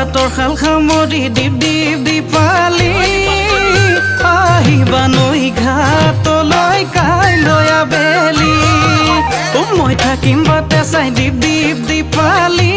পাতৰ শাল সামৰি দীপ দীপ দীপালি আহিবা নৈ ঘাটলৈ কাইলৈ আবেলি মই থাকিম বাটে চাই দীপ দীপ দীপালি